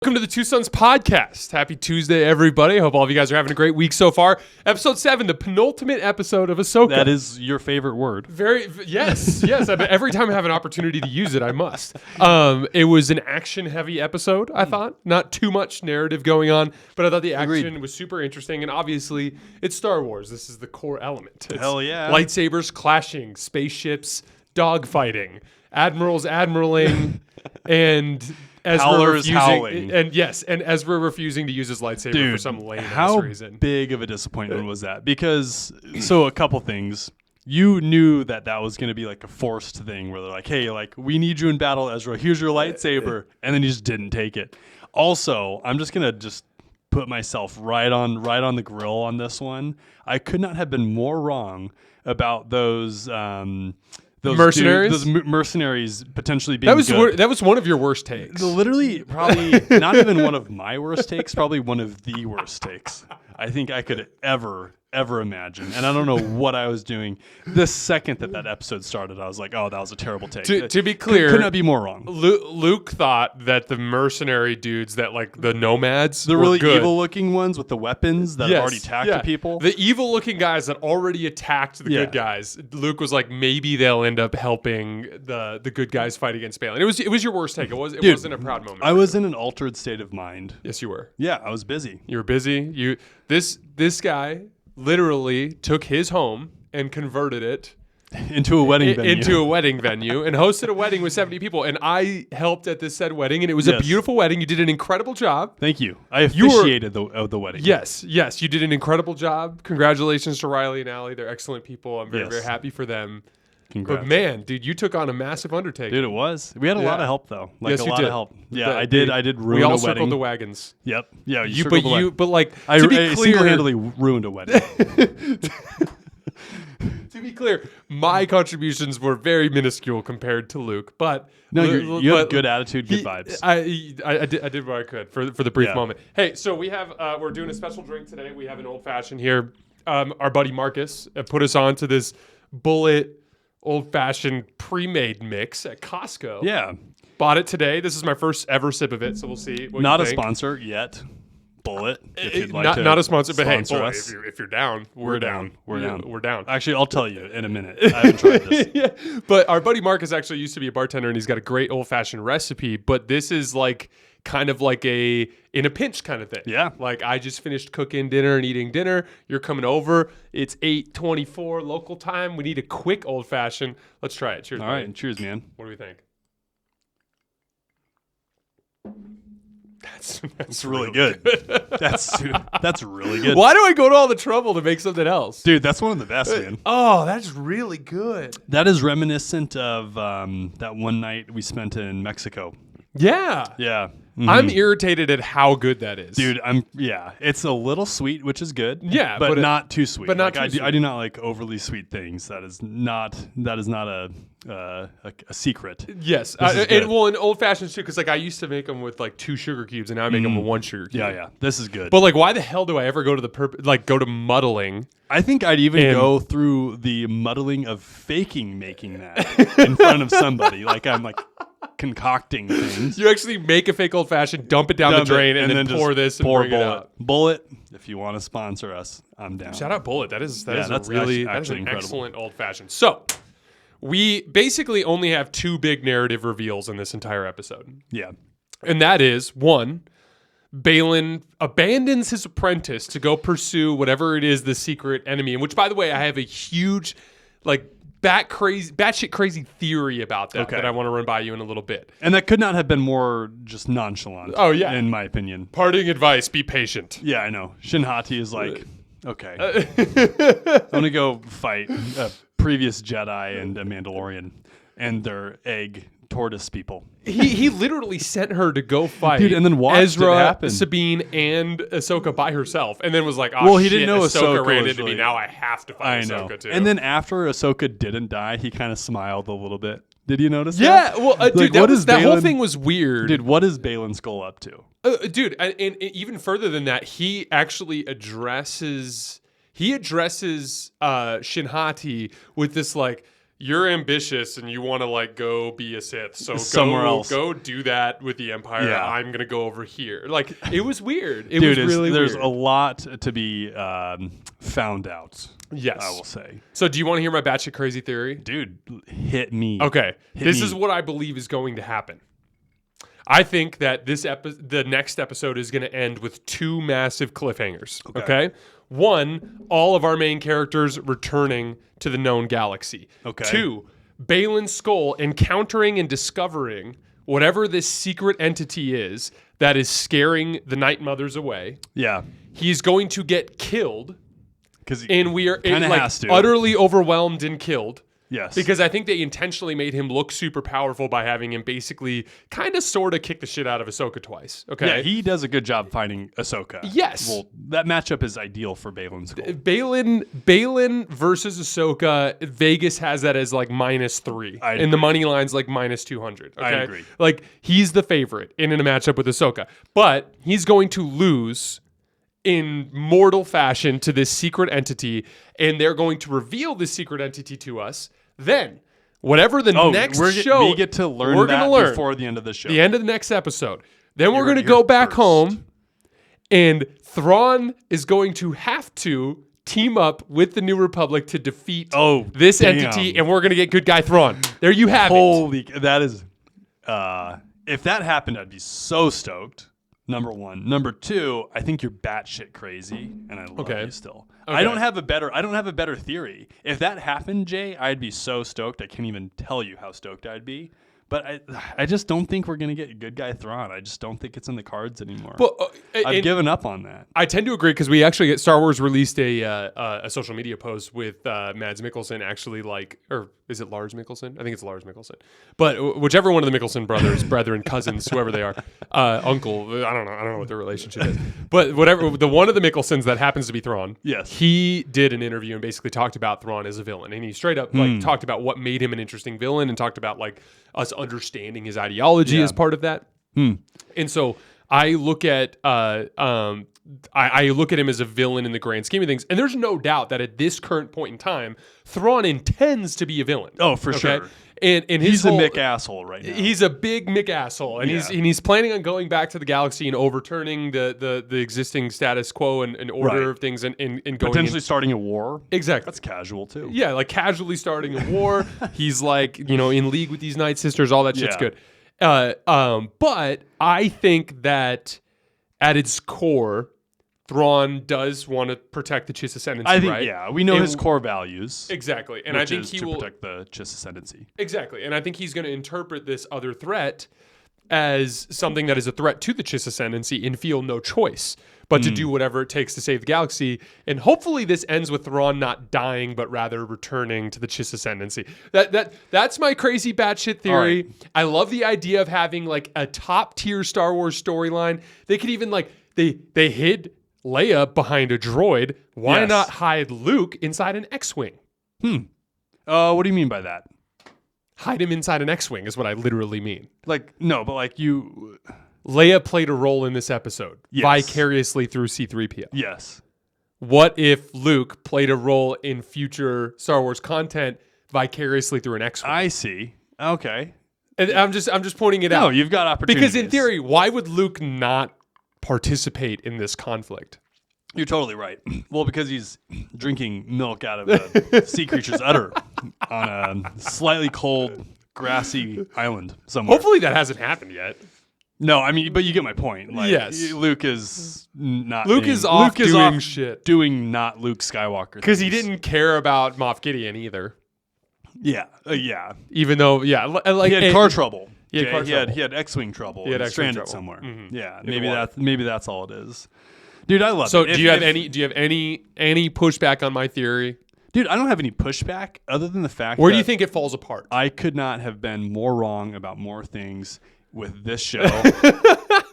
Welcome to the Two Sons podcast. Happy Tuesday, everybody. Hope all of you guys are having a great week so far. Episode 7, the penultimate episode of Ahsoka. That is your favorite word. Yes. Every time I have an opportunity to use it, I must. It was an action-heavy episode, I thought. Not too much narrative going on, but I thought the action was super interesting. And obviously, it's Star Wars. This is the core element. It's Hell yeah. Lightsabers clashing, spaceships, dogfighting, admirals admiraling, and Ezra refusing, and Ezra refusing to use his lightsaber for some lame ass reason. How big of a disappointment was that? Because, a couple things. You knew that was going to be like a forced thing where they're like, hey, like, we need you in battle, Ezra. Here's your lightsaber. And then he just didn't take it. Also, I'm just going to put myself right on the grill on this one. I could not have been more wrong about those mercenaries? Those mercenaries potentially being good. That was one of your worst takes. Literally, probably not even one of my worst takes, probably one of the worst takes I think I could ever imagine. And I don't know what I was doing. The second that episode started, I was like, oh, that was a terrible take. To be clear, could not be more wrong. Luke thought that the mercenary dudes, that like the nomads, the were really good. Evil-looking ones with the weapons that already attacked people. The evil-looking guys that already attacked the good guys. Luke was like, maybe they'll end up helping the good guys fight against Baylan. It was your worst take. It wasn't a proud moment. I was in an altered state of mind. Yes, you were. Yeah, I was busy. You were busy. This guy literally took his home and converted it into a wedding venue. And hosted a wedding with 70 people. And I helped at this said wedding, and it was a beautiful wedding. You did an incredible job. Thank you. I officiated the wedding. Yes, you did an incredible job. Congratulations to Riley and Allie. They're excellent people. I'm very happy for them. Congrats. But man, dude, you took on a massive undertaking. Dude, it was. We had a lot of help though. Yes, you lot did. of help. Yeah, I did ruin a wedding. We all circled the wagons. Yep. Yeah, I single-handedly ruined a wedding. To be clear, my contributions were very minuscule compared to Luke, but no, you have good attitude, good vibes. I did what I could for the brief moment. Hey, so we have we're doing a special drink today. We have an old fashioned here. Our buddy Marcus put us on to this Bullet old-fashioned pre-made mix at Costco. Yeah. Bought it today. This is my first ever sip of it, so we'll see what Not you a think. Sponsor yet. Bullet. If you'd like not a sponsor, but hey, sponsor boy, us. if you're down, we're down. We're down. Actually, I'll tell you in a minute. I haven't tried this. Yeah. But our buddy Marcus actually used to be a bartender, and he's got a great old-fashioned recipe, but this is like kind of like a in a pinch kind of thing. Yeah. Like I just finished cooking dinner and eating dinner. You're coming over. It's 8:24 local time. We need a quick old fashioned. Let's try it. Cheers. All right. Cheers, man. What do we think? That's really good. That's really good. Why do I go to all the trouble to make something else? Dude, that's one of the best, man. Oh, that's really good. That is reminiscent of that one night we spent in Mexico. Yeah. Yeah. Mm-hmm. I'm irritated at how good that is. Dude, it's a little sweet, which is good. Yeah, but not too sweet. But not too sweet. I do not like overly sweet things. That is not a secret. Yes. And old fashions too, because like I used to make them with like 2 sugar cubes, and now I make them with 1 sugar cube. Yeah. This is good. But like, why the hell do I ever go to go to muddling? I think I'd even go through the muddling of faking making that in front of somebody. Like I'm like concocting things. You actually make a fake old fashioned, dump it down the drain, and then pour this and bring it out. Bullet, if you want to sponsor us, I'm down. Shout out Bullet. That's actually an incredible. excellent old fashioned. So we basically only have 2 big narrative reveals in this entire episode. Yeah. And that is, 1, Baylan abandons his apprentice to go pursue whatever it is, the secret enemy. And which, by the way, I have a huge, like, batshit crazy theory about that that I want to run by you in a little bit. And that could not have been more just nonchalant. Oh yeah, in my opinion. Parting advice: be patient. Yeah, I know. Shinhati is like, okay, I'm gonna go fight a previous Jedi and a Mandalorian and their egg tortoise people. He literally sent her to go fight, dude, and then watched Ezra, it happen. Sabine, and Ahsoka by herself, and then was like, "Oh, well, he shit, didn't know Ahsoka ran was into really... me. Now I have to fight Ahsoka too." And then after Ahsoka didn't die, he kind of smiled a little bit. Did you notice that? Yeah, well, dude, that whole thing was weird. Dude, what is Baylan's goal up to? Dude, and even further than that, he actually addresses Shinhati with this like, you're ambitious and you want to like go be a Sith, so Somewhere else. Go do that with the Empire. Yeah. I'm gonna go over here. Like it was weird. It Dude, was really there's weird. a lot to be found out. Yes, I will say. So, do you want to hear my batshit crazy theory? Dude, hit me. Okay, this me. is what I believe is going to happen. I think that the next episode is going to end with 2 massive cliffhangers. Okay. One, all of our main characters returning to the known galaxy. Okay. 2, Baylan's skull encountering and discovering whatever this secret entity is that is scaring the Night Mothers away. Yeah. He's going to get killed, and we are has to. utterly overwhelmed and killed. Yes. Because I think they intentionally made him look super powerful by having him basically kind of sort of kick the shit out of Ahsoka twice. Okay. Yeah, he does a good job fighting Ahsoka. Yes. Well, that matchup is ideal for Baylan's goal. Baylan versus Ahsoka, Vegas has that as like -3. And the money line's like -200. Okay? I agree. Like he's the favorite in a matchup with Ahsoka. But he's going to lose in mortal fashion to this secret entity, and they're going to reveal this secret entity to us. Then, whatever the next show, we get to learn that before the end of the show. The end of the next episode. Then we're going to go back home, and Thrawn is going to have to team up with the New Republic to defeat this entity, and we're going to get good guy Thrawn. There you have it. That is, if that happened, I'd be so stoked. Number 1. Number 2, I think you're batshit crazy, and I love you still. Okay. I don't have a better theory. If that happened, Jay, I'd be so stoked. I can't even tell you how stoked I'd be. But I just don't think we're going to get good guy Thrawn. I just don't think it's in the cards anymore. But, I've given up on that. I tend to agree because we actually get Star Wars released a social media post with Mads Mikkelsen actually or is it Lars Mikkelsen? I think it's Lars Mikkelsen. But whichever one of the Mikkelsen brothers, brethren, cousins, whoever they are, uncle, I don't know what their relationship is. But whatever, the one of the Mikkelsens that happens to be Thrawn, yes, he did an interview and basically talked about Thrawn as a villain. And he straight up talked about what made him an interesting villain and talked about like us understanding his ideology as part of that. And so I look at I look at him as a villain in the grand scheme of things, and there's no doubt that at this current point in time, Thrawn intends to be a villain. Oh, for sure. And he's a Mick asshole right now. He's a big Mick asshole, and he's planning on going back to the galaxy and overturning the existing status quo and order of things, and going potentially starting a war. Exactly, that's casual too. Yeah, like casually starting a war. He's like in league with these Night Sisters. All that shit's good. But I think that at its core, Thrawn does want to protect the Chiss ascendancy, I think, right? Yeah, we know his core values. Exactly. And I think he will protect the Chiss ascendancy. Exactly. And I think he's going to interpret this other threat as something that is a threat to the Chiss ascendancy and feel no choice but to do whatever it takes to save the galaxy. And hopefully this ends with Thrawn not dying, but rather returning to the Chiss ascendancy. That's my crazy batshit theory. Right. I love the idea of having like a top tier Star Wars storyline. They could even they hid Leia behind a droid. Why not hide Luke inside an X-Wing? What do you mean by that? Hide him inside an X-Wing is what I literally mean. Leia played a role in this episode vicariously through C-3PO. Yes. What if Luke played a role in future Star Wars content vicariously through an X-Wing? I see. Okay. And I'm just pointing it out. No, you've got opportunities. Because in theory, why would Luke not participate in this conflict? You're totally right. Well, because he's drinking milk out of a sea creature's udder on a slightly cold, grassy island somewhere. Hopefully that hasn't happened yet. No, I mean, but you get my point. Yes. Luke is not doing shit. Doing not Luke Skywalker. Because he didn't care about Moff Gideon either. Yeah. Even though, he had car trouble. He had X-Wing trouble. He had X-Wing stranded somewhere. Mm-hmm. Yeah, maybe that's all it is. Dude, I love it. So do you have any pushback on my theory? Dude, I don't have any pushback other than the fact Where do you think it falls apart? I could not have been more wrong about more things with this show.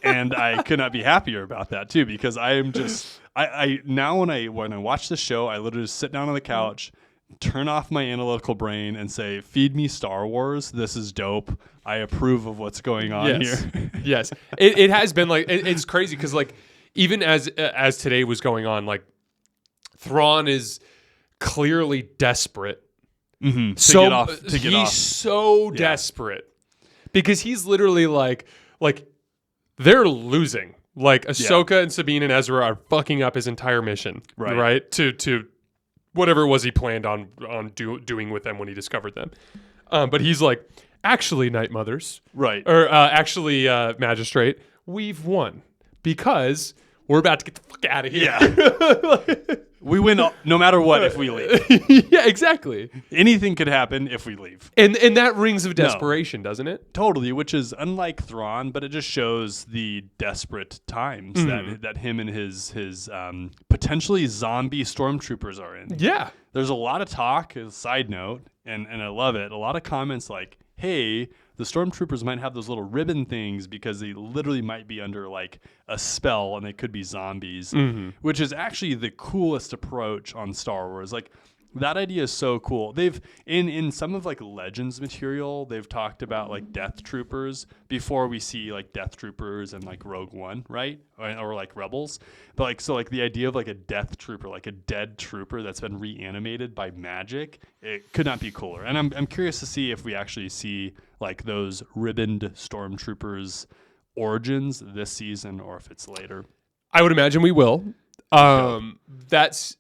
And I could not be happier about that too, because I am just I now when I watch the show, I literally just sit down on the couch, turn off my analytical brain and say, feed me Star Wars. This is dope. I approve of what's going on here. Yes. It has been it's crazy because even as today was going on, Thrawn is clearly desperate Mm-hmm. He's so desperate because he's literally like they're losing. Like Ahsoka and Sabine and Ezra are fucking up his entire mission, right? To whatever it was he planned on doing with them when he discovered them. But he's like, actually, Night Mothers, right? Or actually, Magistrate, we've won because we're about to get the fuck out of here. Yeah. We win no matter what if we leave. Yeah, exactly. Anything could happen if we leave. And that rings of desperation, doesn't it? Totally, which is unlike Thrawn, but it just shows the desperate times that him and his potentially zombie stormtroopers are in. Yeah. There's a lot of talk, as a side note, and I love it. A lot of comments like, hey, the stormtroopers might have those little ribbon things because they literally might be under like a spell and they could be zombies, which is actually the coolest approach on Star Wars. Like that idea is so cool. They've in some of like Legends material, they've talked about like Death Troopers before we see like Death Troopers and like Rogue One, right? Or like Rebels. But like so like the idea of like a Death Trooper, like a dead trooper that's been reanimated by magic, it could not be cooler. And I'm curious to see if we actually see like those ribboned stormtroopers origins this season or if it's later. I would imagine we will. That's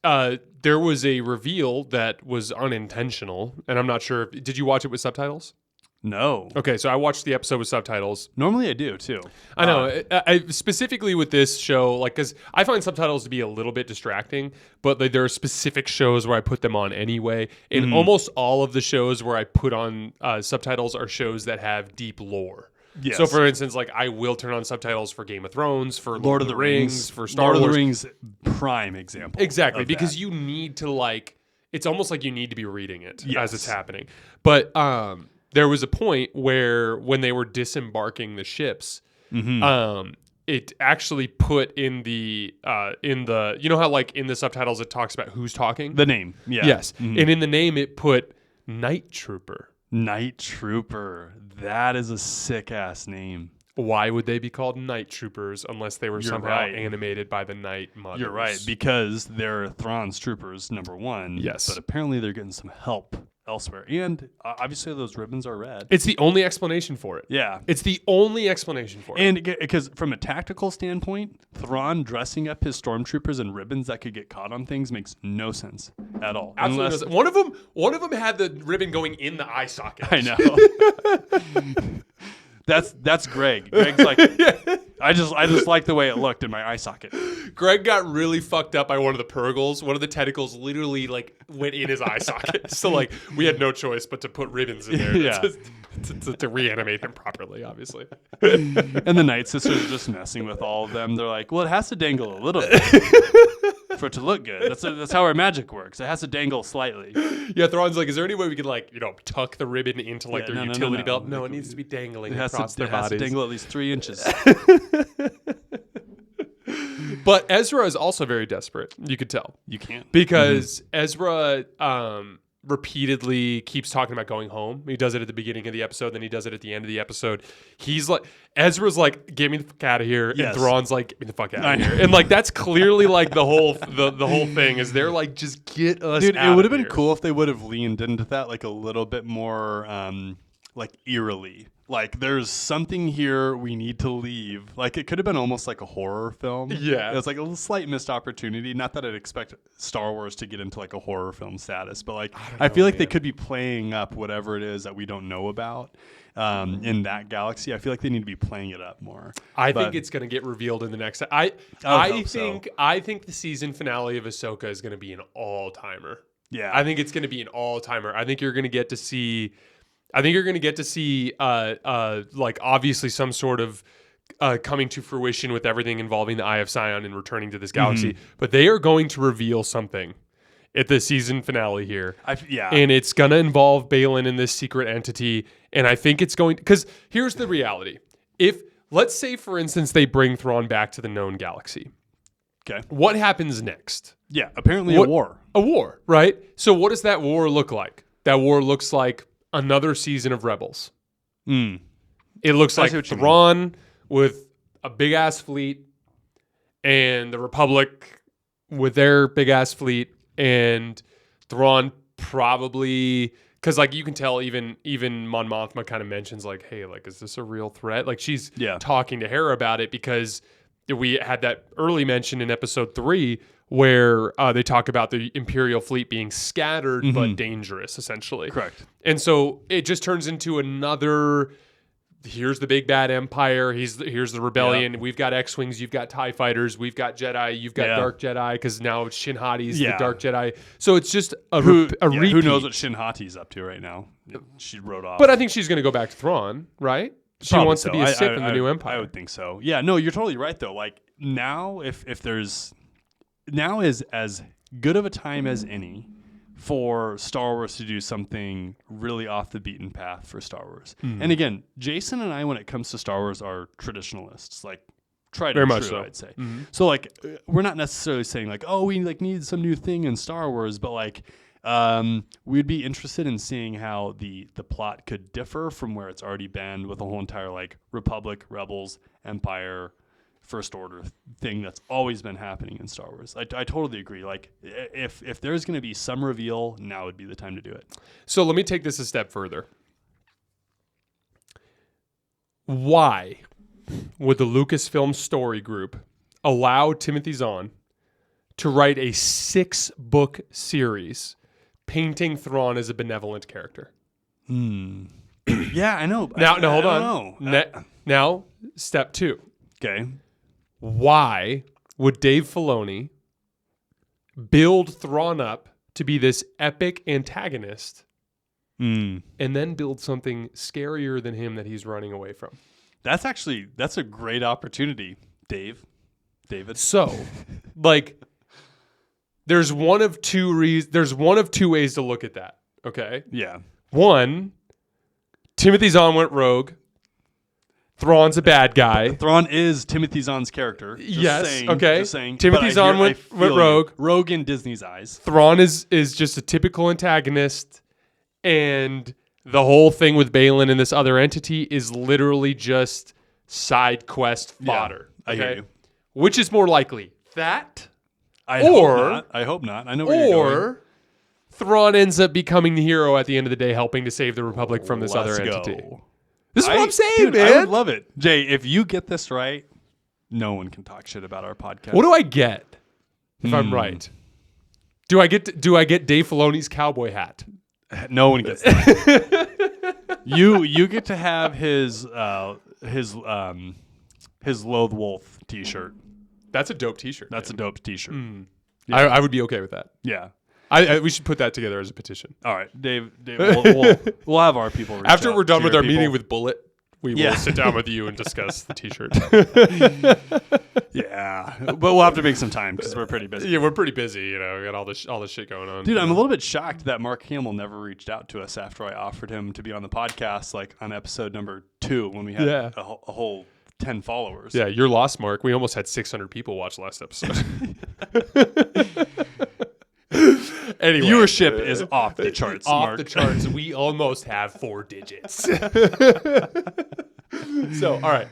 there was a reveal that was unintentional, and I'm not sure. Did you watch it with subtitles? No. Okay, so I watched the episode with subtitles. Normally I do too. I know. I specifically with this show, like, because I find subtitles to be a little bit distracting, but like, there are specific shows where I put them on anyway. And almost all of the shows where I put on subtitles are shows that have deep lore. Yes. So, for instance, like I will turn on subtitles for Game of Thrones, for Lord of the Rings, for Star Wars. Lord of the Rings, prime example. Exactly, because you need to like. It's almost like you need to be reading it as it's happening. But there was a point where when they were disembarking the ships, it actually put in the you know how like in the subtitles it talks about who's talking? The name. Yeah. Yes. And in the name it put Night Trooper. Night Trooper. That is a sick ass name. Why would they be called Night Troopers unless they were somehow animated by the Night Mothers? You're right, because they're Thrawn's troopers, number one. Yes. But apparently they're getting some help elsewhere. And obviously those ribbons are red. It's the only explanation for it. Yeah. It's the only explanation for it. And because from a tactical standpoint, Thrawn dressing up his stormtroopers in ribbons that could get caught on things makes no sense at all. Absolutely. One of them had the ribbon going in the eye socket. I know. That's Greg. Greg's like, I just like the way it looked in my eye socket. Greg got really fucked up by one of the Purgles. One of the tentacles literally like went in his eye socket. So like we had no choice but to put ribbons in there to reanimate him properly, obviously. And the Night Sisters are just messing with all of them. They're like, well, it has to dangle a little bit for it to look good. That's how our magic works. It has to dangle slightly. Yeah, Thrawn's like, is there any way we could like, tuck the ribbon into like their utility belt? No, it needs to be dangling across their bodies. It has to dangle at least 3 inches. But Ezra is also very desperate. You could tell. You can't. Because Ezra repeatedly keeps talking about going home. He does it at the beginning of the episode, then he does it at the end of the episode. He's like, Ezra's like, get me the fuck out of here. Yes. And Thrawn's like, get me the fuck out of here. And like, that's clearly like the whole thing is they're like, just get us Dude, out it would have of been here. cool if they would have leaned into that like a little bit more like eerily. Like, there's something here, we need to leave. Like, it could have been almost like a horror film. Yeah. It was like a little slight missed opportunity. Not that I'd expect Star Wars to get into like a horror film status, but like, I feel like they could be playing up whatever it is that we don't know about in that galaxy. I feel like they need to be playing it up more. I think it's going to get revealed in the next. I think the season finale of Ahsoka is going to be an all-timer. Yeah. I think it's going to be an all-timer. I think you're going to get to see. Like obviously some sort of coming to fruition with everything involving the Eye of Sion and returning to this galaxy. But they are going to reveal something at the season finale here. And it's going to involve Baylan and this secret entity. And I think it's going, because here's the reality. If, let's say, for instance, they bring Thrawn back to the known galaxy. Okay. What happens next? Yeah, apparently a war. A war, right? So what does that war look like? That war looks like another season of Rebels. It looks like Thrawn with a big-ass fleet and the Republic with their big-ass fleet and Thrawn probably Because like you can tell, even Mon Mothma kind of mentions like, hey, like, is this a real threat? Like she's talking to Hera about it because we had that early mention in episode 3 where they talk about the Imperial fleet being scattered but dangerous, essentially. Correct. And so it just turns into another. Here's the big bad Empire. Here's the rebellion. We've got X-wings. You've got TIE fighters. We've got Jedi. You've got Dark Jedi because now Shin Hati's the Dark Jedi. So it's just a repeat. Who knows what Shin Hati's up to right now? She wrote off. But I think she's going to go back to Thrawn, right? She wants to be a Sith in the new Empire. I would think so. Yeah, no, you're totally right though. Like now, if there's now is as good of a time as any for Star Wars to do something really off the beaten path for Star Wars. And again, Jason and I, when it comes to Star Wars, are traditionalists, like tried and true, I'd say. So like, we're not necessarily saying like, oh, we like need some new thing in Star Wars, but like, we'd be interested in seeing how the plot could differ from where it's already been with the whole entire like Republic, Rebels, Empire, First Order thing that's always been happening in Star Wars. I totally agree. Like if there's going to be some reveal, now would be the time to do it. So let me take this a step further. Why would the Lucasfilm Story Group allow Timothy Zahn to write a 6-book series painting Thrawn as a benevolent character? Yeah, I know. Now hold on. Now, step 2. Okay. Why would Dave Filoni build Thrawn up to be this epic antagonist and then build something scarier than him that he's running away from? That's a great opportunity, David. So, like, there's one of two ways to look at that. Okay. Yeah. One, Timothy Zahn went rogue. Thrawn's a bad guy. Thrawn is Timothy Zahn's character. Just saying. Timothy Zahn went rogue. Rogue in Disney's eyes. Thrawn is just a typical antagonist, and the whole thing with Baylan and this other entity is literally just side quest fodder. Yeah, I hear you. Which is more likely, that I hope not. I know where you're going. Thrawn ends up becoming the hero at the end of the day, helping to save the Republic from this other entity. This is what I'm saying, man. I would love it. Jay, if you get this right, no one can talk shit about our podcast. What do I get if I'm right? Do I get Dave Filoni's cowboy hat? No one gets that. You get to have his Loathe Wolf t-shirt. That's a dope t-shirt. That's a dope t-shirt. Yeah. I would be okay with that. Yeah. We should put that together as a petition. All right, Dave we'll have our people reach after out we're done to with your our people. meeting with Bullet. We will sit down with you and discuss the t-shirt. Yeah, but we'll have to make some time because we're pretty busy. Yeah, we're pretty busy. You know, we got all this shit going on. Dude, I'm a little bit shocked that Mark Hamill never reached out to us after I offered him to be on the podcast, like on episode number 2 when we had a whole 10 followers. Yeah, you're lost, Mark. We almost had 600 people watch last episode. Anyway, viewership is off the charts. Off the charts. We almost have 4 digits. So, all right.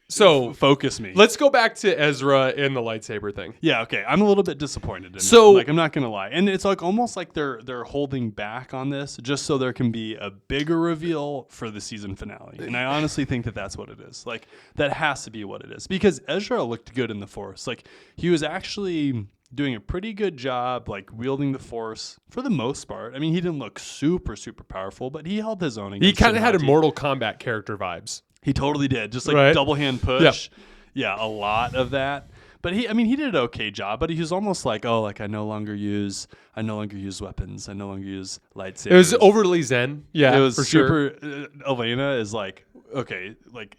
So focus me. Let's go back to Ezra and the lightsaber thing. Yeah, okay. I'm a little bit disappointed in it. Like, I'm not gonna lie, and it's like almost like they're holding back on this just so there can be a bigger reveal for the season finale. And I honestly think that that's what it is. Like that has to be what it is because Ezra looked good in the Force. Like he was actually doing a pretty good job, like wielding the Force for the most part. I mean, he didn't look super powerful, but he held his own. He kind of had a Mortal Kombat character vibes. He totally did. Just like double hand push. Yep. Yeah, a lot of that. But he did an okay job, but he was almost like, I no longer use weapons. I no longer use lightsabers. It was overly zen. Yeah, it was for super. Sure. Elena is like, okay, like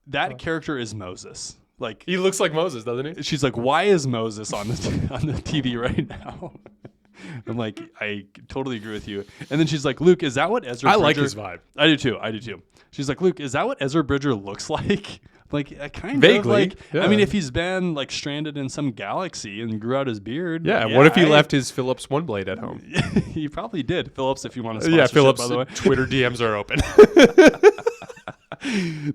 that character is Moses. Like he looks like Moses, doesn't he? She's like, why is Moses on the TV right now? I'm like, I totally agree with you. And then she's like, Luke, is that what Ezra? I like his vibe. I do too. She's like, Luke, is that what Ezra Bridger looks like? Like, I kind Vaguely, of like. yeah. I mean, if he's been like stranded in some galaxy and grew out his beard. Yeah. What if he left his Phillips One Blade at home? He probably did. Phillips, if you want to sponsor Phillips. by the way. Twitter DMs are open.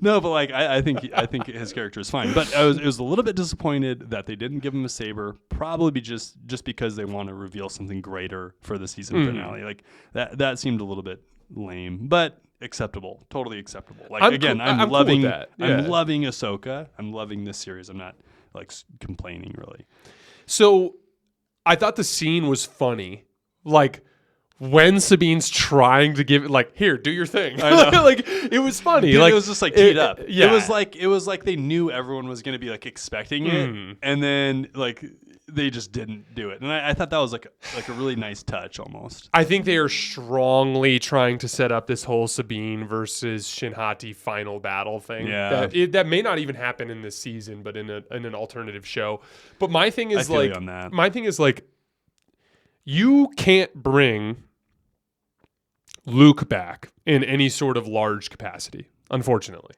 No, but like I think his character is fine. But I was a little bit disappointed that they didn't give him a saber, probably just because they want to reveal something greater for the season finale. Like that seemed a little bit lame, but acceptable, totally acceptable. Like I'm loving cool with that. Yeah. I'm loving Ahsoka. I'm loving this series. I'm not like complaining really. So I thought the scene was funny, like when Sabine's trying to give it, like, here, do your thing. I know. Like, it was funny. Dude, like, it was just like teed up. Yeah. It was like they knew everyone was going to be like expecting it, and then like they just didn't do it. And I thought that was like a really nice touch almost. I think they are strongly trying to set up this whole Sabine versus Shinhati final battle thing. Yeah. That may not even happen in this season, but in an alternative show. But my thing is I feel you on that. You can't bring Luke back in any sort of large capacity, unfortunately.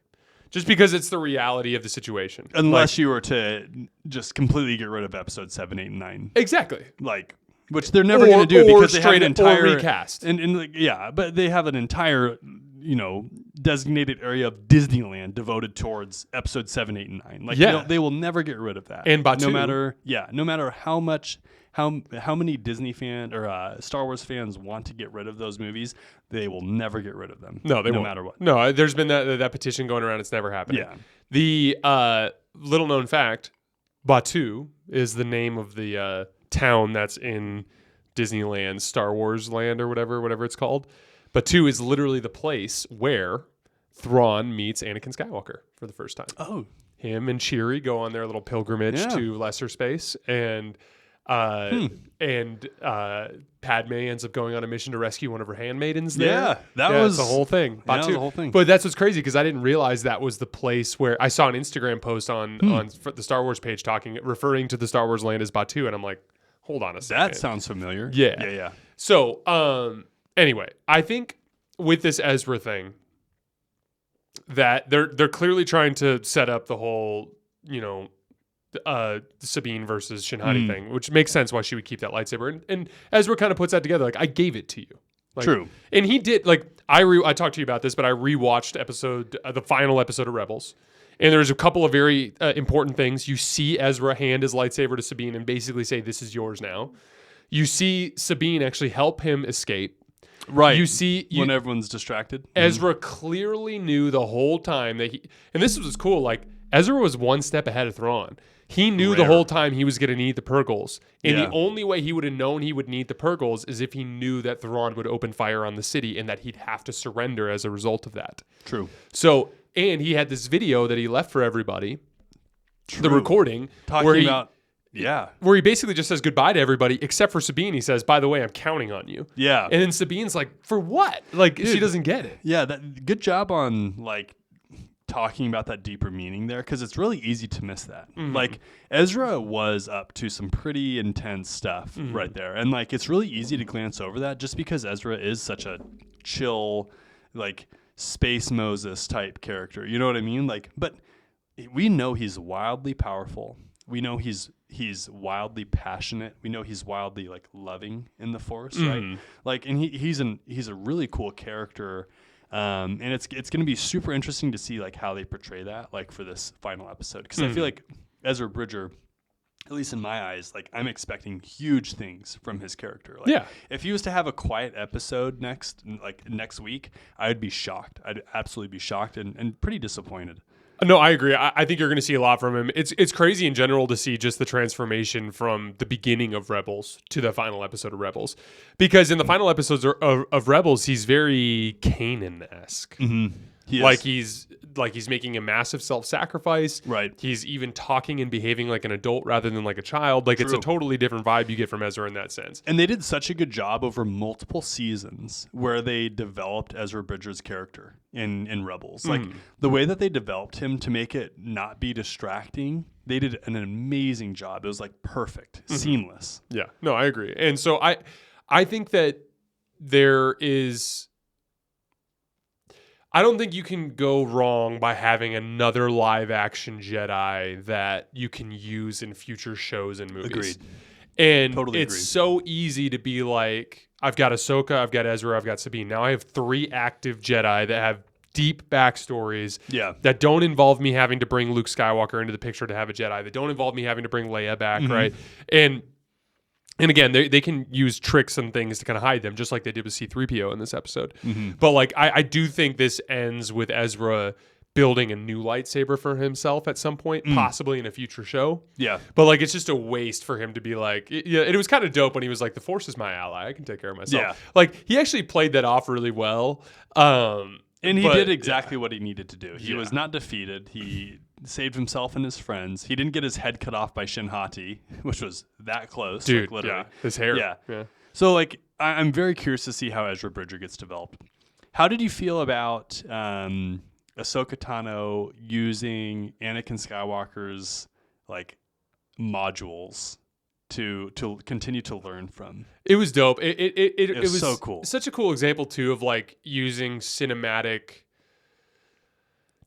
Just because it's the reality of the situation. Unless you were to just completely get rid of episode 7, 8, and 9. Exactly. Like, which they're never going to do because they have an entire recast. And like, yeah, but they have an entire, designated area of Disneyland devoted towards episode 7, 8, and 9. Like, they will never get rid of that. And Batu. No matter how many Disney fan or Star Wars fans want to get rid of those movies, they will never get rid of them. No, they won't. No matter what. No, there's been that petition going around. It's never happening. Yeah. The little known fact, Batu is the name of the town that's in Disneyland, Star Wars Land, or whatever it's called. Batu is literally the place where Thrawn meets Anakin Skywalker for the first time. Oh. Him and Chewie go on their little pilgrimage to lesser space, and Padme ends up going on a mission to rescue one of her handmaidens there. Yeah, that was the whole thing. Yeah, that was the whole thing. But that's what's crazy, because I didn't realize that was the place where I saw an Instagram post on the Star Wars page referring to the Star Wars land as Batu, and I'm like, hold on a second. That sounds familiar. Yeah. So, anyway, I think with this Ezra thing, that they're clearly trying to set up the whole, Sabine versus Shinhati thing, which makes sense why she would keep that lightsaber. And Ezra kind of puts that together. Like, I gave it to you. Like, true. And he did. Like, I talked to you about this, but I rewatched the final episode of Rebels. And there's a couple of very important things. You see Ezra hand his lightsaber to Sabine and basically say, "This is yours now." You see Sabine actually help him escape. Right. You see when everyone's distracted. Ezra clearly knew the whole time that and this was cool. Like, Ezra was one step ahead of Thrawn. He knew the whole time he was going to need the Purgles. And the only way he would have known he would need the Purgles is if he knew that Thrawn would open fire on the city and that he'd have to surrender as a result of that. True. So, and he had this video that he left for everybody, the recording, where he basically just says goodbye to everybody except for Sabine. He says, "By the way, I'm counting on you." Yeah. And then Sabine's like, "For what?" Like, dude, she doesn't get it. Yeah, good job on like talking about that deeper meaning there, because it's really easy to miss that. Like, Ezra was up to some pretty intense stuff right there, and like it's really easy to glance over that just because Ezra is such a chill, like space Moses type character. You know what I mean? Like, but we know he's wildly powerful. We know he's wildly passionate. We know he's wildly like loving in the Force, right? Like, and he's a really cool character. And it's going to be super interesting to see like how they portray that, like for this final episode, because I feel like Ezra Bridger, at least in my eyes, like I'm expecting huge things from his character. Like, if he was to have a quiet episode next week, I would be shocked. I'd absolutely be shocked and pretty disappointed. No, I agree. I think you're going to see a lot from him. It's crazy in general to see just the transformation from the beginning of Rebels to the final episode of Rebels. Because in the final episodes of Rebels, he's very Kanan-esque. He's making a massive self-sacrifice. Right. He's even talking and behaving like an adult rather than like a child. Like, it's a totally different vibe you get from Ezra in that sense. And they did such a good job over multiple seasons where they developed Ezra Bridger's character in Rebels. Like, the way that they developed him to make it not be distracting, they did an amazing job. It was like perfect, seamless. Yeah. No, I agree. And so I think that I don't think you can go wrong by having another live action Jedi that you can use in future shows and movies. Agreed. And totally it's so easy to be like, I've got Ahsoka, I've got Ezra, I've got Sabine. Now I have 3 active Jedi that have deep backstories Yeah. that don't involve me having to bring Luke Skywalker into the picture to have a Jedi, that don't involve me having to bring Leia back, right? And again, they can use tricks and things to kind of hide them, just like they did with C-3PO in this episode. But like, I do think this ends with Ezra building a new lightsaber for himself at some point, possibly in a future show. Yeah. But like, it's just a waste for him to be like, yeah. It was kind of dope when he was like, the Force is my ally. I can take care of myself. Yeah. Like, he actually played that off really well. And he but- did exactly what he needed to do. He was not defeated. He saved himself and his friends. He didn't get his head cut off by Shin Hati, which was that close. Dude, like, literally. yeah. His hair. Yeah. So like, I'm very curious to see how Ezra Bridger gets developed. How did you feel about Ahsoka Tano using Anakin Skywalker's like modules to continue to learn from? It was dope. It was so cool. Such a cool example too of like using cinematic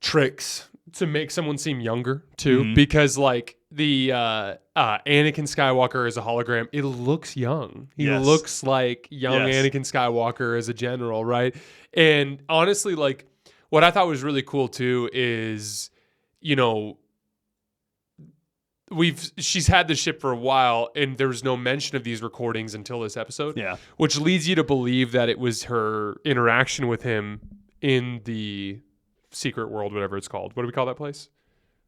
tricks to make someone seem younger too, because like the Anakin Skywalker as a hologram, it looks young. He looks like young Anakin Skywalker as a general, right? And honestly, like, what I thought was really cool too is, you know, she's had the ship for a while, and there was no mention of these recordings until this episode. Yeah. Which leads you to believe that it was her interaction with him in the secret world, whatever it's called. What do we call that place?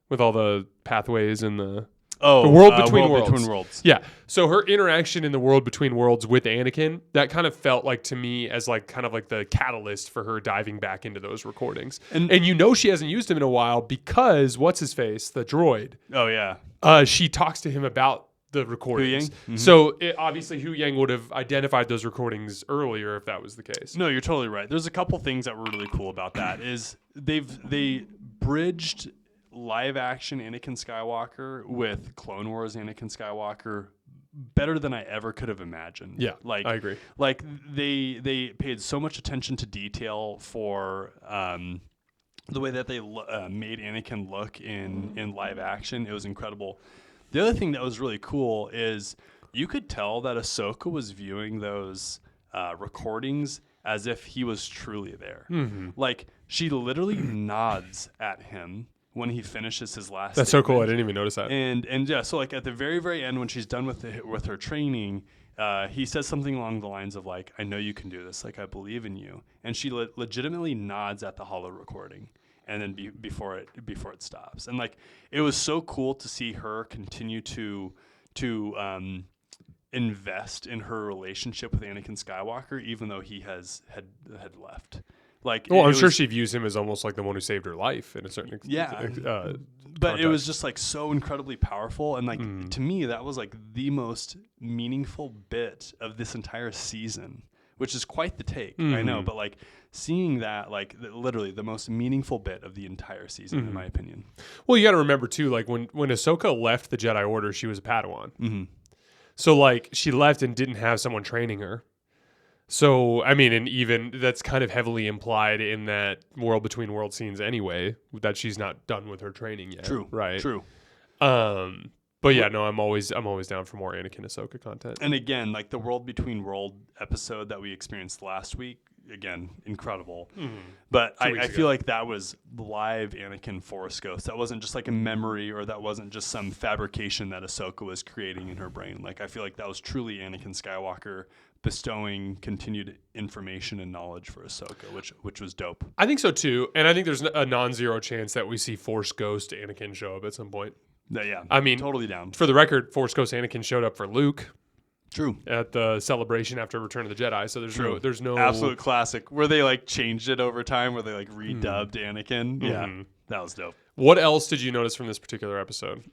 With all the pathways and the world between worlds. Yeah. So her interaction in the world between worlds with Anakin, that kind of felt like to me as like kind of like the catalyst for her diving back into those recordings. And you know she hasn't used him in a while because what's his face, the droid. Oh yeah. She talks to him about the recordings. Hu Yang? So obviously Hu Yang would have identified those recordings earlier if that was the case. No, you're totally right. There's a couple things that were really cool about that. Is they bridged live action Anakin Skywalker with Clone Wars Anakin Skywalker better than I ever could have imagined. Yeah, like I agree. Like they paid so much attention to detail for the way that they made Anakin look in live action. It was incredible. The other thing that was really cool is you could tell that Ahsoka was viewing those recordings as if he was truly there. Like, she literally nods at him when he finishes his last That's statement. so cool. I didn't even notice that. And yeah, so like at the very, very end when she's done with her training, he says something along the lines of like, I know you can do this. Like, I believe in you. And she legitimately nods at the holo recording. And then before it stops. And like, it was so cool to see her continue to invest in her relationship with Anakin Skywalker, even though he had left. Like, well, I'm sure she views him as almost like the one who saved her life in a certain but it was just like so incredibly powerful, and like to me that was like the most meaningful bit of this entire season, which is quite the take. I know, but like seeing that, like literally the most meaningful bit of the entire season, in my opinion. Well, you got to remember too, like when Ahsoka left the Jedi Order, she was a Padawan. So like she left and didn't have someone training her. So, I mean, and even that's kind of heavily implied in that World Between Worlds scenes anyway, that she's not done with her training yet. True. Right. True. But yeah, no, I'm always down for more Anakin Ahsoka content. And again, like the World Between World episode that we experienced last week, again, incredible. But I feel like that was live Anakin Force Ghost. That wasn't just like a memory, or that wasn't just some fabrication that Ahsoka was creating in her brain. Like, I feel like that was truly Anakin Skywalker bestowing continued information and knowledge for Ahsoka, which was dope. I think so too, and I think there's a non-zero chance that we see Force Ghost Anakin show up at some point. Yeah, I mean, totally down. For the record, Force Ghost Anakin showed up for Luke. True. At the celebration after Return of the Jedi, so there's no absolute classic where they like changed it over time, where they like redubbed Anakin. Yeah, that was dope. What else did you notice from this particular episode?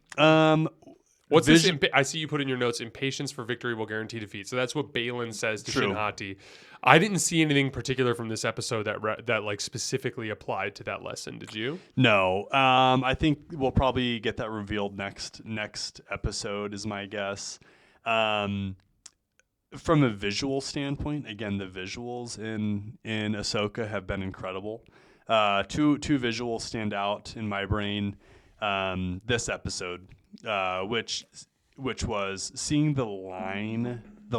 What's this? I see you put in your notes, impatience for victory will guarantee defeat. So that's what Baylan says to Shin Hati. I didn't see anything particular from this episode that like specifically applied to that lesson. Did you? No. I think we'll probably get that revealed next episode is my guess. From a visual standpoint, again, the visuals in Ahsoka have been incredible. Two visuals stand out in my brain this episode. Which was seeing the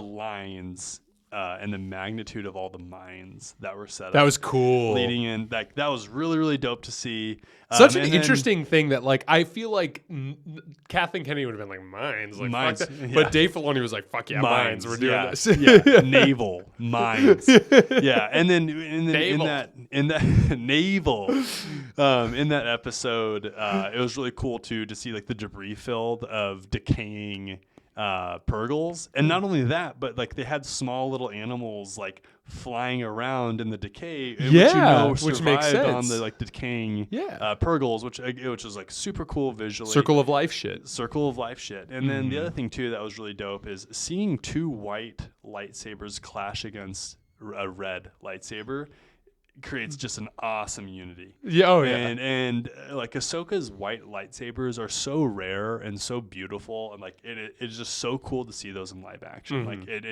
lines and the magnitude of all the mines that were set up. That was cool. Leading in, that was really, really dope to see. Such an interesting thing that, like, I feel like Kathleen Kennedy would have been like, mines. Like, Mines, fuck that. yeah. But Dave Filoni was like, fuck yeah, mines. We're doing this. Yeah, naval mines. Yeah, and then in that naval, in that episode, it was really cool too to see like the debris field of decaying Purgles, and not only that, but like they had small little animals like flying around in the decay, which makes sense on the like decaying Purgles, which was like super cool visually. Circle of life shit. And then the other thing too that was really dope is seeing two white lightsabers clash against a red lightsaber. Creates just an awesome unity. Yeah, and like Ahsoka's white lightsabers are so rare and so beautiful, and like it is just so cool to see those in live action. Like it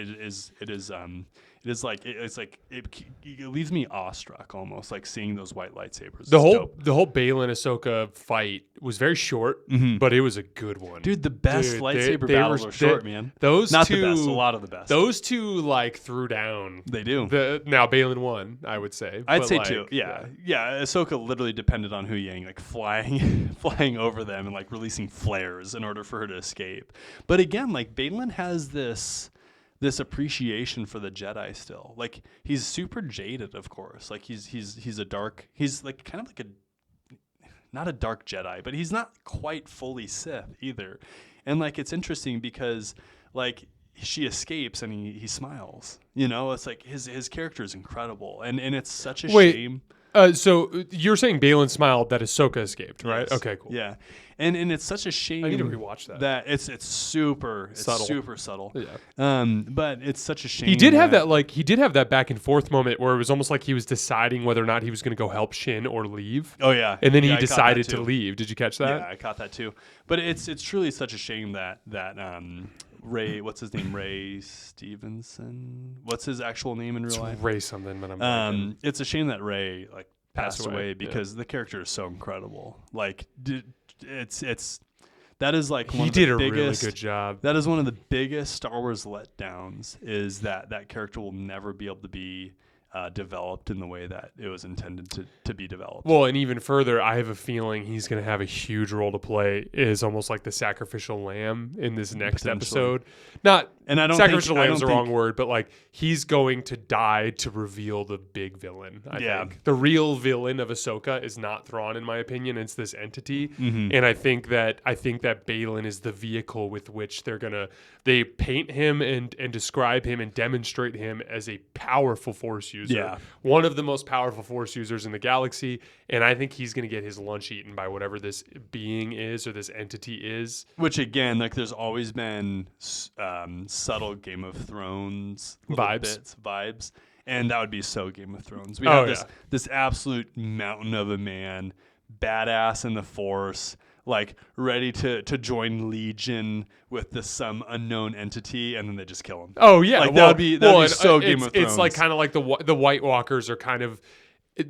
leaves me awestruck almost, like seeing those white lightsabers. The whole Baylan Ahsoka fight was very short, but it was a good one. Dude, the best lightsaber battles are short, man. Those not two, the best, a lot of the best. Those two like threw down. They do. Now Baylan won, I would say. I'd say two. Yeah. Ahsoka literally depended on Hu Yang like flying over them and like releasing flares in order for her to escape. But again, like Baylan has this appreciation for the Jedi still. Like he's super jaded, of course. Like he's like kind of like not a dark Jedi, but he's not quite fully Sith either. And like it's interesting because like she escapes and he smiles. You know, it's like his character is incredible, and it's such a shame. So you're saying Baylan smiled that Ahsoka escaped, right? Yes. Okay, cool. Yeah, and it's such a shame. I need to rewatch that. That it's super subtle. Yeah. But it's such a shame. He did have that back and forth moment where it was almost like he was deciding whether or not he was going to go help Shin or leave. Oh yeah. And then he decided to leave. Did you catch that? Yeah, I caught that too. But it's truly such a shame that Ray, what's his name? Ray Stevenson. What's his actual name in real life? Ray something, but I'm it's a shame that Ray like passed away because the character is so incredible. Like that is like one of the biggest, really good job. That is one of the biggest Star Wars letdowns, is that character will never be able to be developed in the way that it was intended to be developed. Well, and even further, I have a feeling he's going to have a huge role to play is almost like the sacrificial lamb in this next episode. And I don't sacrificial lamb is the wrong word, but like he's going to die to reveal the big villain. I think the real villain of Ahsoka is not Thrawn, in my opinion. It's this entity, and I think that Baylan is the vehicle with which they paint him and describe him and demonstrate him as a powerful Force user, one of the most powerful Force users in the galaxy, and I think he's going to get his lunch eaten by whatever this being is or this entity is. Which again, like there's always been subtle Game of Thrones vibes, and that would be so Game of Thrones. We have this absolute mountain of a man, badass in the Force, like ready to join Legion with some unknown entity, and then they just kill him. Oh yeah, like that would be so Game of Thrones. It's like kind of like the White Walkers are kind of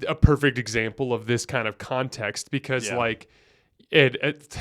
a perfect example of this kind of context because like it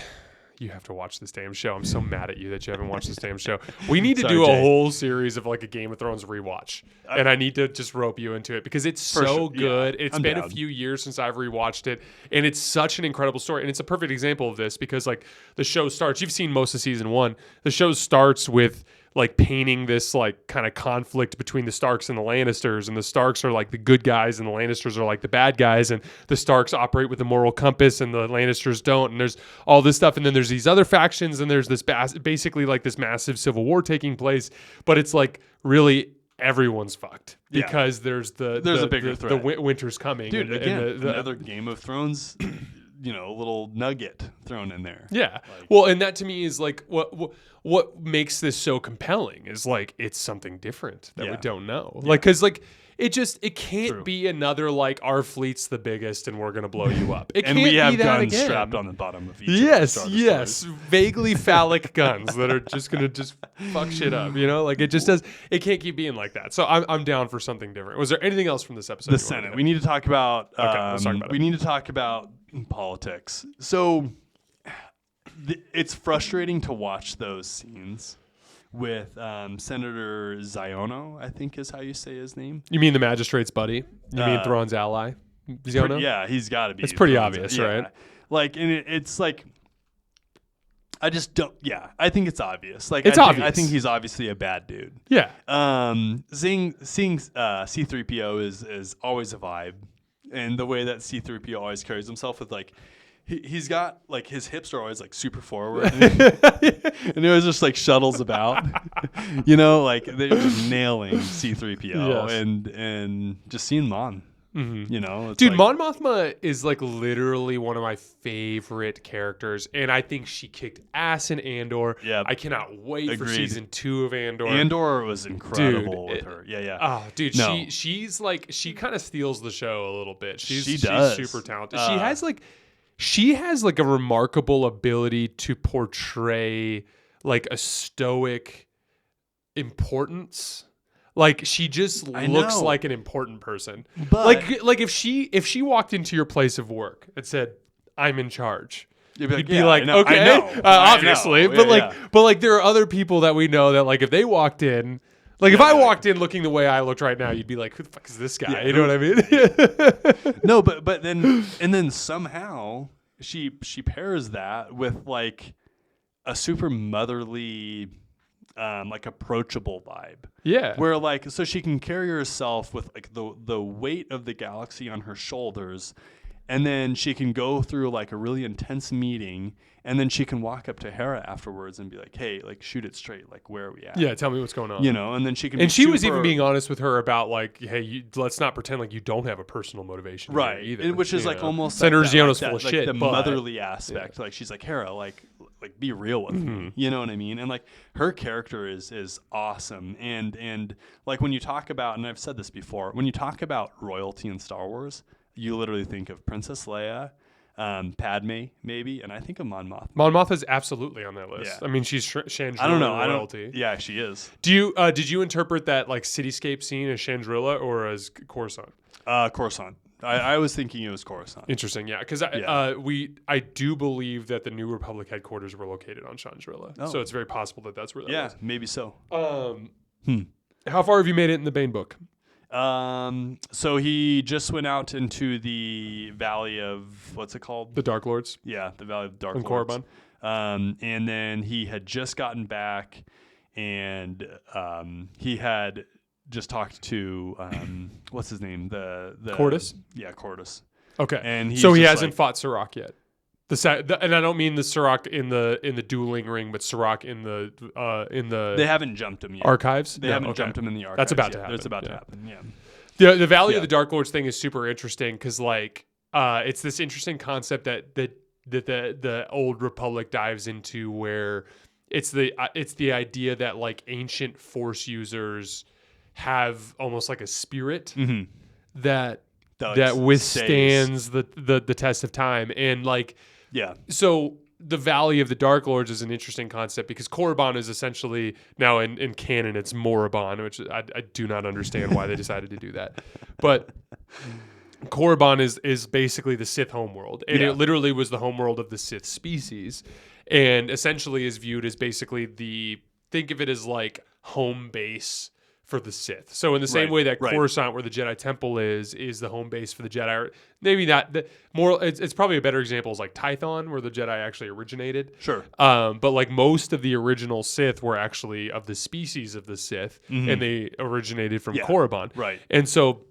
you have to watch this damn show. I'm so mad at you that you haven't watched this damn show. We need to do a whole series of like a Game of Thrones rewatch, and I need to just rope you into it because it's so good. Yeah, it's been a few years since I've rewatched it, and it's such an incredible story. And it's a perfect example of this because like the show starts. You've seen most of season 1. The show starts with like painting this like kind of conflict between the Starks and the Lannisters, and the Starks are like the good guys and the Lannisters are like the bad guys, and the Starks operate with a moral compass and the Lannisters don't, and there's all this stuff, and then there's these other factions, and there's this basically like this massive civil war taking place, but it's like really everyone's fucked because there's a bigger threat. The winter's coming. Dude, another Game of Thrones a little nugget thrown in there. Yeah. Well, and that to me is like what makes this so compelling is like it's something different that we don't know. Yeah. Like cuz like it can't be another like our fleet's the biggest and we're going to blow you up. It and can't we have be that guns again. strapped on the bottom of each. Yes. Vaguely phallic guns that are just going to just fuck shit up, Like it just does. It can't keep being like that. So I'm down for something different. Was there anything else from this episode? The Senate. We need to talk about let's talk about it. We need to talk about politics. So it's frustrating to watch those scenes with Senator Ziono, I think is how you say his name. You mean the magistrate's buddy? You mean Thrawn's ally? Ziono? Yeah, he's got to be. It's pretty Thrawn's- obvious, yeah. right? Like, and it's like, I just don't. Yeah, I think it's obvious. Like, It's I think, obvious. I think he's obviously a bad dude. Yeah. Seeing C-3PO is always a vibe, and the way that C-3PO always carries himself with like. He's got like his hips are always like super forward, and he always just like shuttles about, like they're just nailing C-3PO Yes. and just seeing Mon, it's Dude, like, Mon Mothma is like literally one of my favorite characters, and I think she kicked ass in Andor. Yeah. I cannot wait for Agreed. season 2 of Andor. Andor was incredible Dude, with her. Yeah. Oh, dude, No. she's like she kind of steals the show a little bit. She does. She's super talented. She has like a remarkable ability to portray like a stoic importance. Like she just looks know. like an important person. But- like if she walked into your place of work and said, "I'm in charge," You'd be like, you'd be yeah, like, I know, "Okay, I know, obviously." I know. But Yeah. but like there are other people that we know that like if they walked in. Like if I walked in looking the way I looked right now, you'd be like, "Who the fuck is this guy?" Yeah, You know what I mean? No, but then somehow she pairs that with like a super motherly, like approachable vibe. Yeah. Where like so she can carry herself with like the weight of the galaxy on her shoulders, and then she can go through like a really intense meeting, and then she can walk up to Hera afterwards and be like, "Hey, like shoot it straight. Like where are we at?" Yeah, tell me what's going on. And then she can. And be she was super- even being honest with her about like, hey, let's not pretend like you don't have a personal motivation, here right, Either, and which is you like know? almost Senator like that, Ziono's like full of that, shit, like the but motherly aspect. Like she's like Hera, like be real with me. You know what I mean? And like her character is awesome. And like when you talk about, and I've said this before, when you talk about royalty in Star Wars, you literally think of Princess Leia. Padme maybe, and I think of Mon Mothma. Mon Mothma's absolutely on that list. Yeah. I mean, she's Chandrila I don't know. royalty. Yeah, she is. Do you did you interpret that like cityscape scene as Chandrila or as Coruscant? Coruscant. I was thinking it was Coruscant. Interesting, yeah, because I do believe that the New Republic headquarters were located on Chandrila, so it's very possible that that's where that was. Maybe so. How far have you made it in the Bane book? So he just went out into the Valley of what's it called? The Dark Lords Yeah, the Valley of the Dark on Lords. Korriban. And then he had just gotten back, and he had just talked to what's his name? The Cordus? Yeah, Cordus. Okay, And he's so he just hasn't like- fought Sirach yet. And I don't mean the Sirach in the dueling ring, but Sirach in the They haven't jumped him yet. archives. They No, haven't okay. jumped him in the archives. That's about to yet. happen. It's about to yeah. happen. Yeah. The Valley Yeah. of the Dark Lords thing is super interesting because like it's this interesting concept that the Old Republic dives into, where it's the idea that like ancient Force users have almost like a spirit that like, withstands the test of time, and like Yeah. so the Valley of the Dark Lords is an interesting concept because Korriban is essentially now in canon it's Morriban, which I do not understand why they decided to do that, but Korriban is basically the Sith homeworld, and Yeah. it literally was the homeworld of the Sith species, and essentially is viewed as basically think of it as like home base for the Sith. So in the same Right, way that right. Coruscant, where the Jedi Temple is the home base for the Jedi. Or maybe not. It's probably a better example is like Tython, where the Jedi actually originated. Sure. But like most of the original Sith were actually of the species of the Sith, and they originated from Yeah, Korriban. right. And so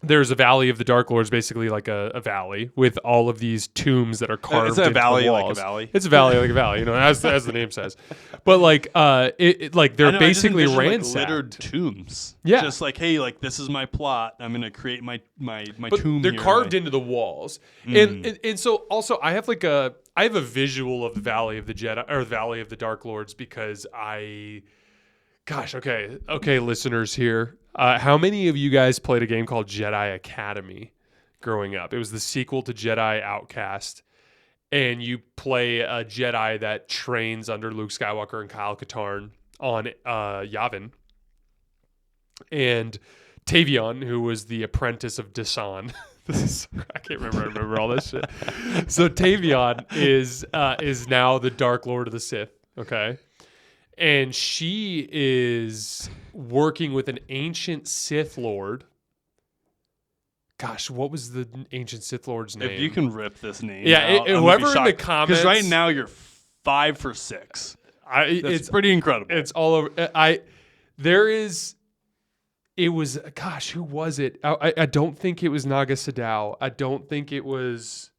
there's a Valley of the Dark Lords, basically like a valley with all of these tombs that are carved a into valley the like a walls. valley? It's a valley like a valley, as the name says. But like it like they're I know, I just basically envision, like, ransacked. littered tombs. Yeah. Just like, hey, like this is my plot. I'm gonna create my But tomb. they're here, carved my- into the walls, and so also I have a visual of the Valley of the Jedi or the Valley of the Dark Lords because okay, listeners here. How many of you guys played a game called Jedi Academy growing up? It was the sequel to Jedi Outcast, and you play a Jedi that trains under Luke Skywalker and Kyle Katarn on Yavin. And Tavion, who was the apprentice of Desan. I remember all this shit. So Tavion is now the Dark Lord of the Sith, okay? and she is working with an ancient Sith Lord. Gosh, what was the ancient Sith Lord's name? If you can rip this name, yeah, whoever in the comments, because right now you're 5 for 6. It's pretty incredible. It's all over. It was, gosh, who was it? I don't think it was Naga Sadow. I don't think it was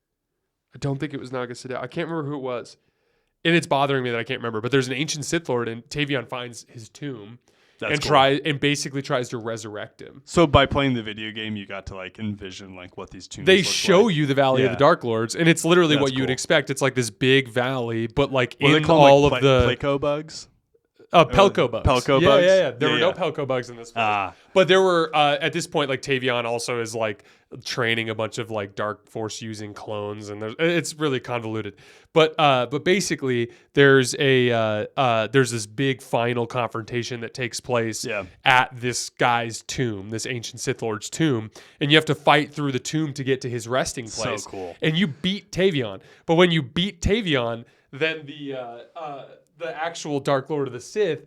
Naga Sadow. I can't remember who it was. And it's bothering me that I can't remember. But there's an ancient Sith Lord, and Tavion finds his tomb basically tries to resurrect him. So by playing the video game, you got to like envision like what these tombs They look show like. you the Valley of the Dark Lords, and it's literally what you would expect. It's like this big valley, but like in all of the Pleco bugs. Pelco bugs. Pelco bugs? Yeah. There were no Pelco bugs in this one. But there were, at this point, like Tavion also is like training a bunch of like Dark Force using clones, and it's really convoluted. But basically there's this big final confrontation that takes place at this guy's tomb, this ancient Sith Lord's tomb, and you have to fight through the tomb to get to his resting place. So cool. And you beat Tavion. But when you beat Tavion, then the actual Dark Lord of the Sith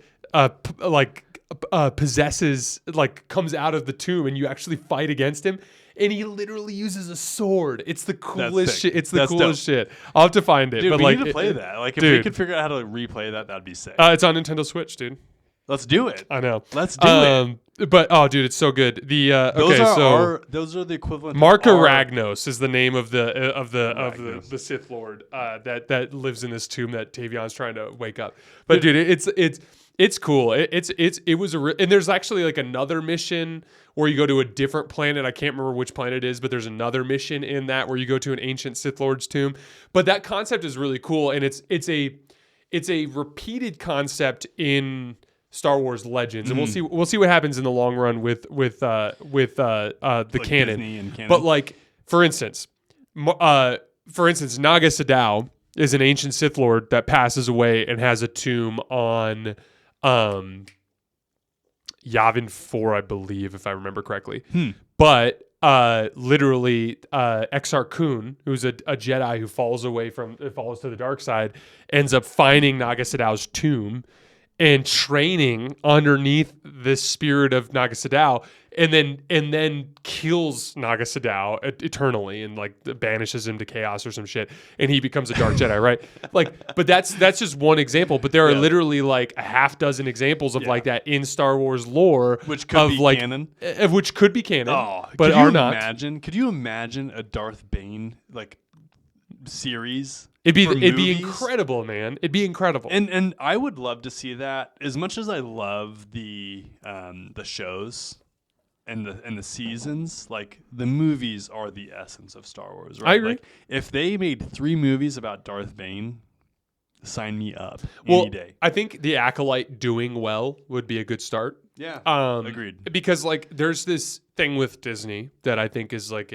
possesses, like, comes out of the tomb, and you actually fight against him, and he literally uses a sword. It's the coolest shit. It's the coolest shit. I'll have to find it. Dude, but we like, need to play that. Like, if we could figure out how to replay that, that'd be sick. It's on Nintendo Switch, dude. Let's do it. I know. Let's do it. But dude, it's so good. Those are the equivalent. Marka Ragnos is the name of the Sith Lord that lives in this tomb that Tavion's trying to wake up. But dude, it's cool. It was and there's actually like another mission where you go to a different planet. I can't remember which planet it is, but there's another mission in that where you go to an ancient Sith Lord's tomb. But that concept is really cool, and it's a repeated concept in Star Wars Legends, and we'll see what happens in the long run with the like canon. Disney and canon. But like for instance, Naga Sadow is an ancient Sith Lord that passes away and has a tomb on Yavin 4, I believe, if I remember correctly. But literally, Exar Kun, who's a Jedi who falls to the dark side, ends up finding Naga Sadow's tomb and training underneath the spirit of Naga Sadow, and then kills Naga Sadow eternally and like banishes him to chaos or some shit, and he becomes a dark Jedi, right? Like, but that's just one example. But there are literally like a half dozen examples of like that in Star Wars lore, which could be canon, which could be canon, but are not. Could you imagine a Darth Bane like series? It'd be incredible, man. It'd be incredible. And I would love to see that. As much as I love the shows and the seasons, like the movies are the essence of Star Wars, right? I agree. Like, if they made 3 movies about Darth Bane, sign me up any day. I think The Acolyte doing well would be a good start. Yeah. Agreed. Because like there's this thing with Disney that I think is like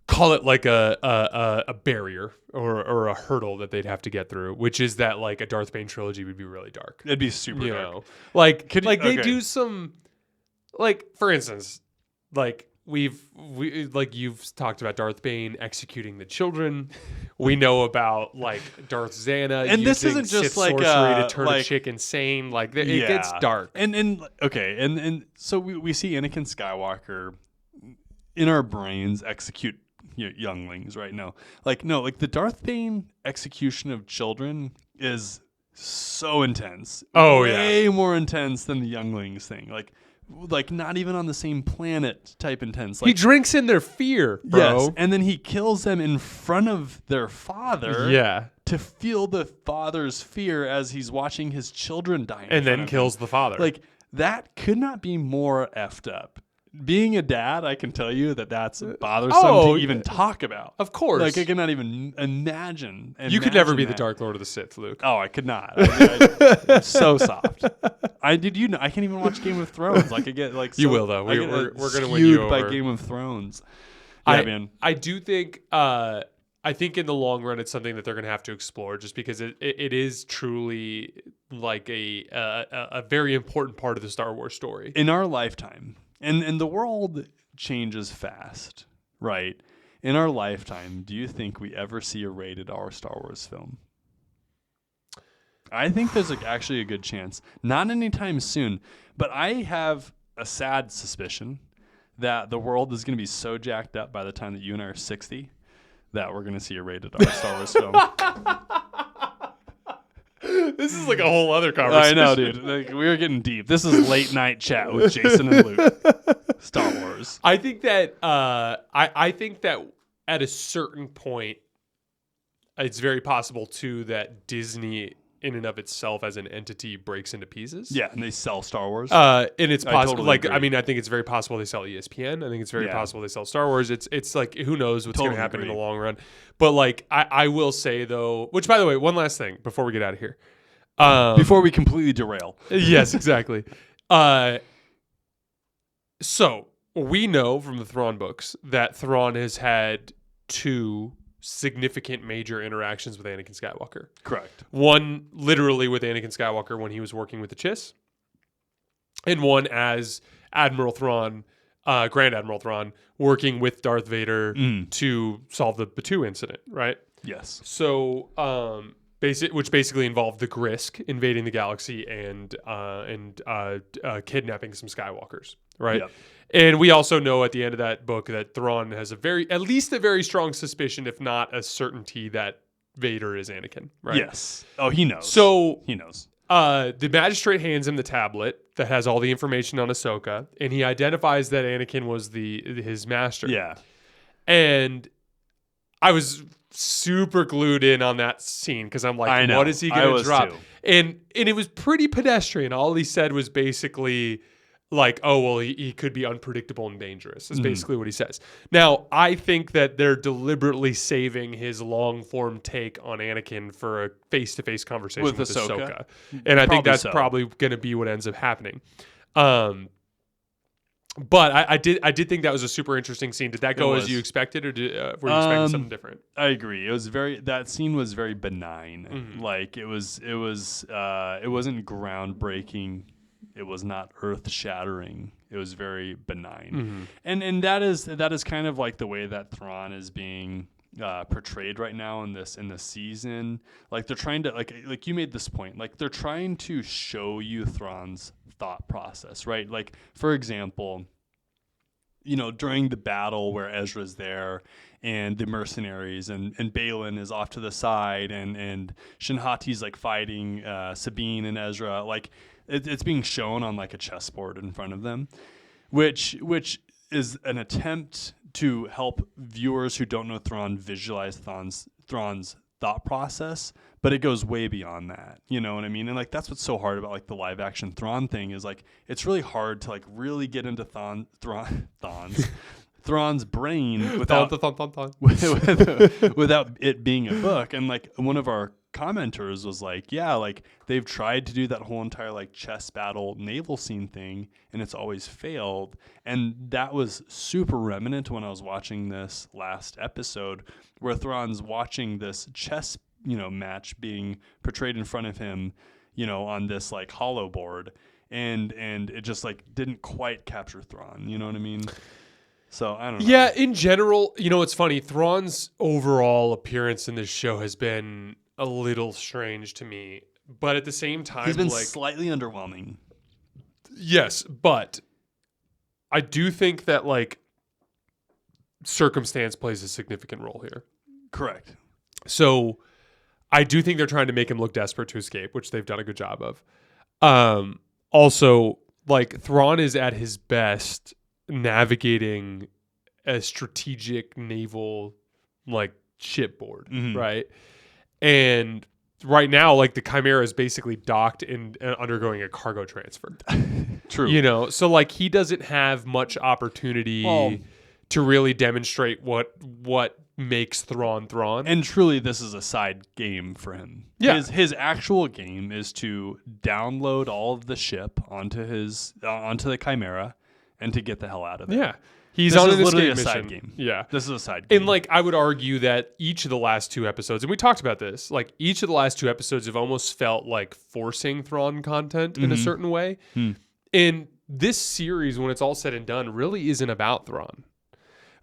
call it like a barrier or a hurdle that they'd have to get through, which is that like a Darth Bane trilogy would be really dark. It'd be super dark. Know? Like they do some, like for instance, like you've talked about Darth Bane executing the children. We know about like Darth Xana and using this isn't just Sith like sorcery to turn a chick insane. Like it gets dark. And so we see Anakin Skywalker in our brains execute younglings right now. Like the Darth Bane execution of children is so intense. Way more intense than the younglings thing. Like not even on the same planet type intense. Like, he drinks in their fear, bro. Yes, and then he kills them in front of their father. Yeah. To feel the father's fear as he's watching his children die. And then kills the father. Like that could not be more effed up. Being a dad, I can tell you that's bothersome to even talk about. Of course. Like, I cannot even imagine. You could never be the Dark Lord of the Sith, Luke. Oh, I could not. It's so soft. I can't even watch Game of Thrones. Like, I get like. So, you will, though. We're going to win you over. By Game of Thrones. Yeah, man. I do think. I think in the long run, it's something that they're going to have to explore, just because it is truly like a very important part of the Star Wars story in our lifetime. And the world changes fast, right? In our lifetime, do you think we ever see a rated R Star Wars film? I think there's actually a good chance. Not anytime soon, but I have a sad suspicion that the world is going to be so jacked up by the time that you and I are 60 that we're going to see a rated R Star Wars film. This is like a whole other conversation. I know, dude. Like, we are getting deep. This is late night chat with Jason and Luke. Star Wars. I think that I think that at a certain point, it's very possible too that Disney, in and of itself as an entity, breaks into pieces. Yeah, and they sell Star Wars. And it's possible. totally agree. I mean, I think it's very possible they sell ESPN. I think it's very possible they sell Star Wars. It's like, who knows what's going to happen in the long run. But like, I will say though, which by the way, one last thing before we get out of here. Before we completely derail. Yes, exactly. So we know from the Thrawn books that Thrawn has had 2 significant major interactions with Anakin Skywalker. Correct. One literally with Anakin Skywalker when he was working with the Chiss, and one as Admiral Thrawn, Grand Admiral Thrawn, working with Darth Vader to solve the Batuu incident, right? Yes. So, which basically involved the Grisk invading the galaxy and kidnapping some Skywalkers, right? Yep. And we also know at the end of that book that Thrawn has at least a very strong suspicion, if not a certainty, that Vader is Anakin, right? Yes. Oh, he knows. So he knows. The magistrate hands him the tablet that has all the information on Ahsoka, and he identifies that Anakin was his master. Yeah. And I was super glued in on that scene because I'm like, what is he going to drop? Too. And it was pretty pedestrian. All he said was basically like, oh, well, he could be unpredictable and dangerous. That's basically what he says. Now, I think that they're deliberately saving his long-form take on Anakin for a face-to-face conversation with Ahsoka. And I think that's probably going to be what ends up happening. But I did think that was a super interesting scene. Did that go as you expected, or were you expecting something different? I agree. That scene was very benign. Like it wasn't groundbreaking. It was not earth-shattering. It was very benign, and that is kind of like the way that Thrawn is being portrayed right now in this season. Like they're trying to like you made this point. Like they're trying to show you Thrawn's thought process, right? Like for example, during the battle where Ezra's there and the mercenaries and Baylan is off to the side and Shinhati's like fighting Sabine and Ezra, like it's being shown on like a chessboard in front of them, which is an attempt to help viewers who don't know Thrawn visualize Thrawn's thought process, but it goes way beyond that. You know what I mean? And like that's what's so hard about like the live action Thrawn thing is like it's really hard to like really get into Thrawn's brain without it being a book. And like one of our commenters was like, yeah, like they've tried to do that whole entire like chess battle naval scene thing and it's always failed. And that was super remnant when I was watching this last episode where Thrawn's watching this chess, match being portrayed in front of him, on this like hollow board. And it just like didn't quite capture Thrawn. You know what I mean? So I don't know. Yeah, in general, it's funny. Thrawn's overall appearance in this show has been a little strange to me, but at the same time, he's been slightly underwhelming. Yes, but I do think that like circumstance plays a significant role here. Correct. So I do think they're trying to make him look desperate to escape, which they've done a good job of. Also, like Thrawn is at his best navigating a strategic naval like shipboard, right? And right now, like the Chimera is basically docked and undergoing a cargo transfer. True. So like he doesn't have much opportunity to really demonstrate what makes Thrawn. And truly, this is a side game for him. Yeah. His actual game is to download all of the ship onto the Chimera and to get the hell out of there. Yeah. He's on an literally escape a mission. Side game. Yeah. This is a side game. And like I would argue that each of the last 2 episodes, and we talked about this, like each of the last 2 episodes have almost felt like forcing Thrawn content in a certain way. And this series, when it's all said and done, really isn't about Thrawn.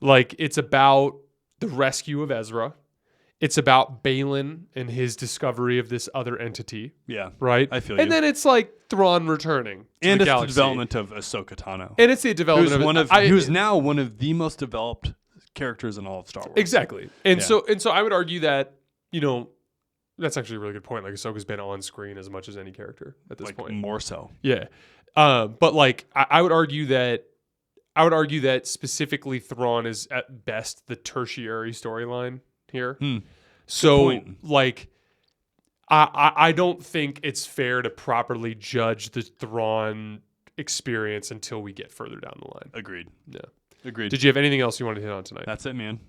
Like it's about the rescue of Ezra. It's about Baylan and his discovery of this other entity, Yeah. right? I feel you. And then it's like Thrawn returning to And the it's galaxy. the development of Ahsoka Tano. And it's the development Who's now one of the most developed characters in all of Star Wars. Exactly. And Yeah. so I would argue that, that's actually a really good point. Like Ahsoka's been on screen as much as any character at this point. More so. Yeah. But like I would argue that specifically Thrawn is at best the tertiary storyline here. So point. like I don't think it's fair to properly judge the Thrawn experience until we get further down the line. Agreed. Yeah. Agreed. Did you have anything else you wanted to hit on tonight? That's it, man.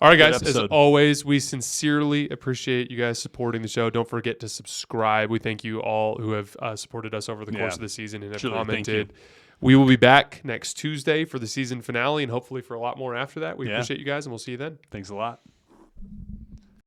All right, guys. Good As episode. always, we sincerely appreciate you guys supporting the show. Don't forget to subscribe. We thank you all who have supported us over the course of the season and have Truly, thank commented. We will be back next Tuesday for the season finale and hopefully for a lot more after that. We appreciate you guys, and we'll see you then. Thanks a lot.